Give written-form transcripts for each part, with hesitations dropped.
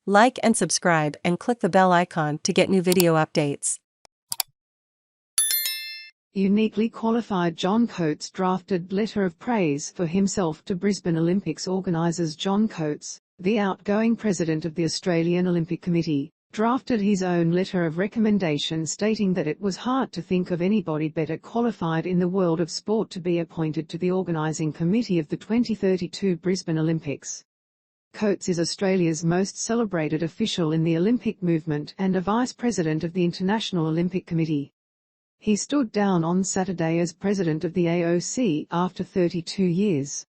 Like and subscribe and click the bell icon to get new video updates. Uniquely qualified John Coates drafted letter of praise for himself to Brisbane Olympics organisers. John Coates, the outgoing president of the Australian Olympic Committee, drafted his own letter of recommendation stating that it was hard to think of anybody better qualified in the world of sport to be appointed to the organising committee of the 2032 Brisbane Olympics. Coates is Australia's most celebrated official in the Olympic movement and a vice president of the International Olympic Committee. He stood down on Saturday as president of the AOC after 32 years.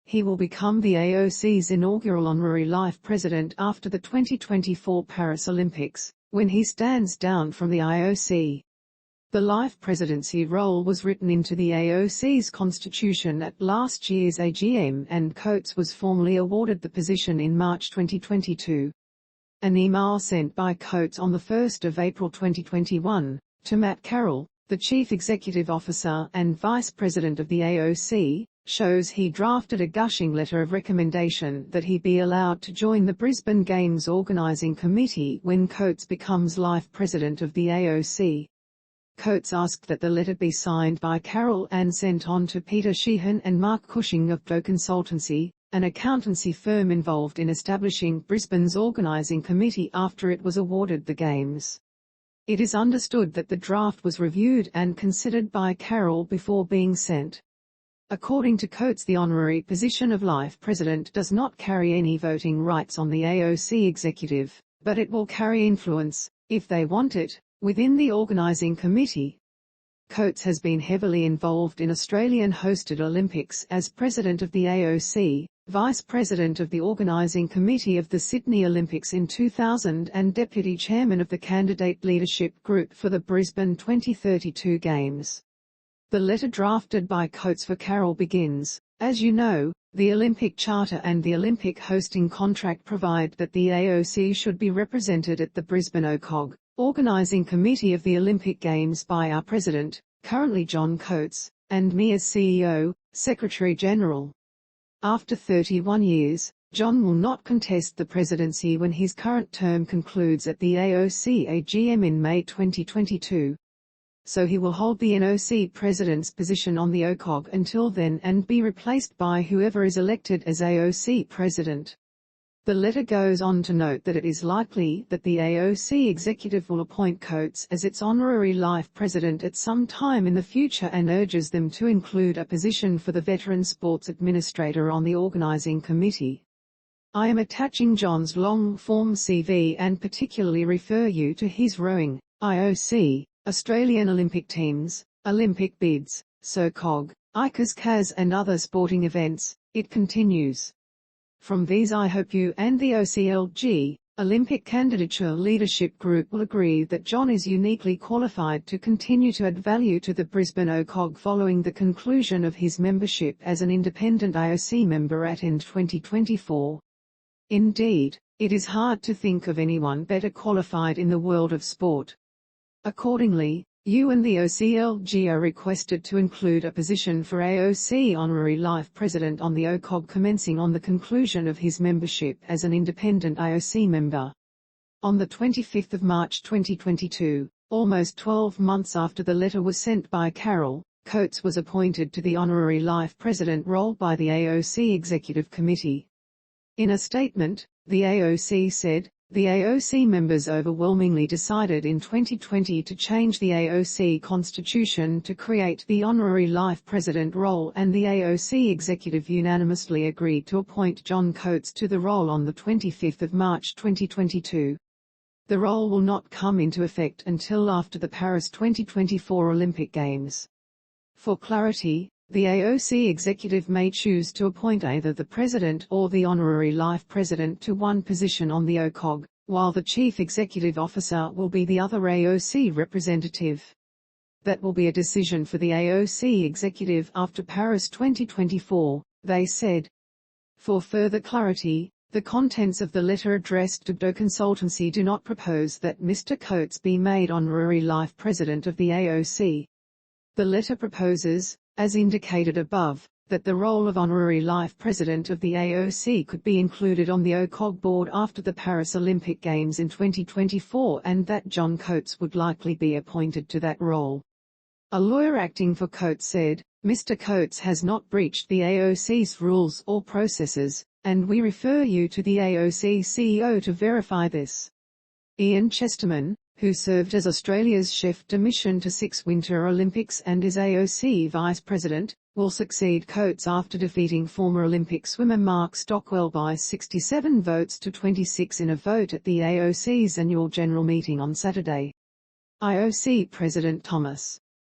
He will become the AOC's inaugural honorary life president after the 2024 Paris Olympics, when he stands down from the IOC. The life presidency role was written into the AOC's constitution at last year's AGM, and Coates was formally awarded the position in March 2022. An email sent by Coates on the 1st of April 2021, to Matt Carroll, the Chief Executive Officer and Vice President of the AOC, shows he drafted a gushing letter of recommendation that he be allowed to join the Brisbane Games Organising Committee when Coates becomes life president of the AOC. Coates asked that the letter be signed by Carroll and sent on to Peter Sheehan and Mark Cushing of Doe Consultancy, an accountancy firm involved in establishing Brisbane's organising committee after it was awarded the Games. It is understood that the draft was reviewed and considered by Carroll before being sent. According to Coates, the honorary position of life president does not carry any voting rights on the AOC executive, but it will carry influence, if they want it, within the organising committee. Coates has been heavily involved in Australian-hosted Olympics as president of the AOC, vice president of the organising committee of the Sydney Olympics in 2000 and deputy chairman of the candidate leadership group for the Brisbane 2032 Games. The letter drafted by Coates for Carroll begins, "As you know, the Olympic Charter and the Olympic hosting contract provide that the AOC should be represented at the Brisbane OCOG, Organising Committee of the Olympic Games by our President, currently John Coates, and me as CEO, Secretary General. After 31 years, John will not contest the presidency when his current term concludes at the AOC AGM in May 2022. So he will hold the NOC president's position on the OCOG until then and be replaced by whoever is elected as AOC president." The letter goes on to note that it is likely that the AOC executive will appoint Coates as its honorary life president at some time in the future and urges them to include a position for the veteran sports administrator on the organising committee. "I am attaching John's long-form CV and particularly refer you to his rowing, IOC, Australian Olympic teams, Olympic bids, SOCOG, ICAS-CAS and other sporting events," it continues. "From these I hope you and the OCLG, Olympic Candidature Leadership Group will agree that John is uniquely qualified to continue to add value to the Brisbane OCOG following the conclusion of his membership as an independent IOC member at end 2024. Indeed, it is hard to think of anyone better qualified in the world of sport. Accordingly, you and the OCLG are requested to include a position for AOC honorary life president on the OCOG commencing on the conclusion of his membership as an independent IOC member." On the 25th of March 2022, almost 12 months after the letter was sent by Carroll, Coates was appointed to the honorary life president role by the AOC Executive Committee. In a statement, the AOC said, "The AOC members overwhelmingly decided in 2020 to change the AOC constitution to create the honorary life president role, and the AOC executive unanimously agreed to appoint John Coates to the role on the 25th of March 2022. The role will not come into effect until after the Paris 2024 Olympic Games. For clarity, the AOC executive may choose to appoint either the president or the honorary life president to one position on the OCOG, while the chief executive officer will be the other AOC representative. That will be a decision for the AOC executive after Paris 2024, they said. For further clarity, the contents of the letter addressed to Doe Consultancy do not propose that Mr. Coates be made honorary life president of the AOC. The letter proposes, as indicated above, that the role of honorary life president of the AOC could be included on the OCOG board after the Paris Olympic Games in 2024 and that John Coates would likely be appointed to that role. A lawyer acting for Coates said, "Mr. Coates has not breached the AOC's rules or processes, and we refer you to the AOC CEO to verify this." Ian Chesterman, who served as Australia's chef de mission to 6 Winter Olympics and is AOC vice president, will succeed Coates after defeating former Olympic swimmer Mark Stockwell by 67 votes to 26 in a vote at the AOC's annual general meeting on Saturday. IOC President Thomas